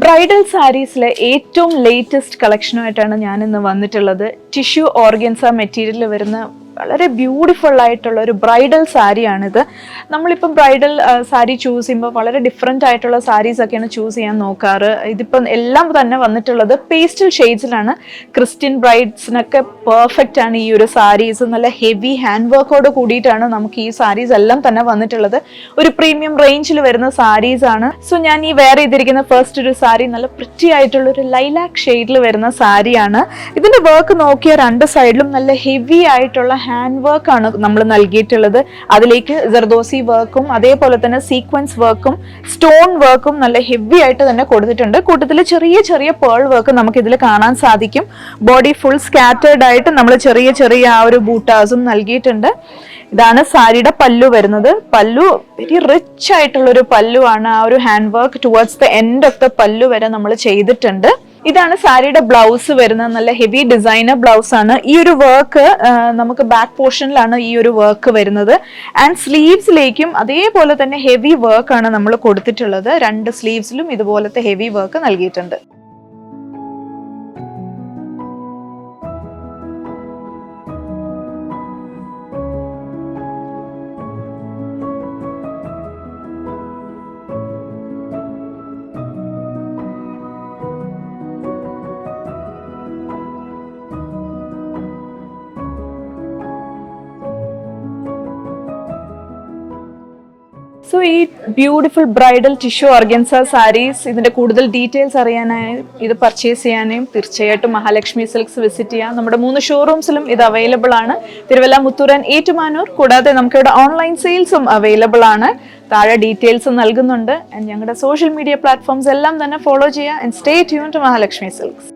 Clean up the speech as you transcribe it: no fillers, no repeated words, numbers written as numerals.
Bridal സാരീസിലെ ഏറ്റവും latest കളക്ഷനുമായിട്ടാണ് ഞാൻ ഇന്ന് വന്നിട്ടുള്ളത്. ടിഷ്യൂ ഓർഗൻസ മെറ്റീരിയലിൽ വരുന്ന വളരെ ബ്യൂട്ടിഫുൾ ആയിട്ടുള്ള ഒരു ബ്രൈഡൽ സാരിയാണിത്. നമ്മളിപ്പം ബ്രൈഡൽ സാരി ചൂസ് ചെയ്യുമ്പോൾ വളരെ ഡിഫറെൻ്റ് ആയിട്ടുള്ള സാരീസ് ഒക്കെയാണ് ചൂസ് ചെയ്യാൻ നോക്കാറ്. ഇതിപ്പം എല്ലാം തന്നെ വന്നിട്ടുള്ളത് പേസ്റ്റൽ ഷെയ്ഡ്സിലാണ്. ക്രിസ്ത്യൻ ബ്രൈഡ്സിനൊക്കെ പെർഫെക്റ്റ് ആണ് ഈ ഒരു സാരീസ്. നല്ല ഹെവി ഹാൻഡ് വർക്കോട് കൂടിയിട്ടാണ് നമുക്ക് ഈ സാരീസ് എല്ലാം തന്നെ വന്നിട്ടുള്ളത്. ഒരു പ്രീമിയം റേഞ്ചിൽ വരുന്ന സാരീസ് ആണ്. സോ ഞാൻ ഈ വെയർ ചെയ്തിരിക്കുന്ന ഫസ്റ്റ് ഒരു സാരി നല്ല പ്രിറ്റി ആയിട്ടുള്ള ഒരു ലൈലാക്ക് ഷെയ്ഡിൽ വരുന്ന സാരിയാണ്. ഇതിന്റെ വർക്ക് നോക്കിയ രണ്ട് സൈഡിലും നല്ല ഹെവി ആയിട്ടുള്ള ഹാൻഡ് വർക്ക് ആണ് നമ്മൾ നൽകിയിട്ടുള്ളത്. അതിലേക്ക് ജർദോസി വർക്കും അതേപോലെ തന്നെ സീക്വൻസ് വർക്കും സ്റ്റോൺ വർക്കും നല്ല ഹെവി ആയിട്ട് തന്നെ കൊടുത്തിട്ടുണ്ട്. കൂട്ടത്തിൽ ചെറിയ ചെറിയ പേൾ വർക്ക് നമുക്ക് ഇതിൽ കാണാൻ സാധിക്കും. ബോഡി ഫുൾ സ്കാറ്റേർഡ് ആയിട്ട് നമ്മൾ ചെറിയ ചെറിയ ആ ഒരു ബൂട്ടാസും നൽകിയിട്ടുണ്ട്. ഇതാണ് സാരിയുടെ പല്ലു വരുന്നത്. പല്ലു വെരി റിച്ച് ആയിട്ടുള്ള ഒരു പല്ലു ആണ്. ആ ഒരു hand work towards the end of the പല്ലു വരെ നമ്മൾ ചെയ്തിട്ടുണ്ട്. ഇതാണ് സാരിയുടെ ബ്ലൗസ് വരുന്നത്. നല്ല ഹെവി ഡിസൈനർ ബ്ലൗസ് ആണ്. ഈ ഒരു വർക്ക് നമുക്ക് ബാക്ക് പോർഷനിലാണ് ഈ ഒരു വർക്ക് വരുന്നത്. ആൻഡ് സ്ലീവ്സിലേക്കും അതേപോലെ തന്നെ ഹെവി വർക്ക് ആണ് നമ്മൾ കൊടുത്തിട്ടുള്ളത്. രണ്ട് സ്ലീവ്സിലും ഇതുപോലത്തെ ഹെവി വർക്ക് നൽകിയിട്ടുണ്ട്. സോ ഈ beautiful bridal tissue organza sarees ഇതിന്റെ കൂടുതൽ ഡീറ്റെയിൽസ് അറിയാനായും ഇത് പർച്ചേസ് ചെയ്യാനും തീർച്ചയായിട്ടും മഹാലക്ഷ്മി സിൽക്സ് വിസിറ്റ് ചെയ്യാം. നമ്മുടെ 3 ഷോറൂംസിലും ഇത് അവൈലബിൾ ആണ്. തിരുവല്ല, മുത്തൂർ, ഏറ്റുമാനൂർ. കൂടാതെ നമുക്കിവിടെ ഓൺലൈൻ സെയിൽസും അവൈലബിൾ ആണ്. താഴെ ഡീറ്റെയിൽസ് നൽകുന്നുണ്ട്. ഞങ്ങളുടെ സോഷ്യൽ മീഡിയ പ്ലാറ്റ്ഫോംസ് എല്ലാം തന്നെ ഫോളോ ചെയ്യുക. And stay tune to Mahalakshmi silks.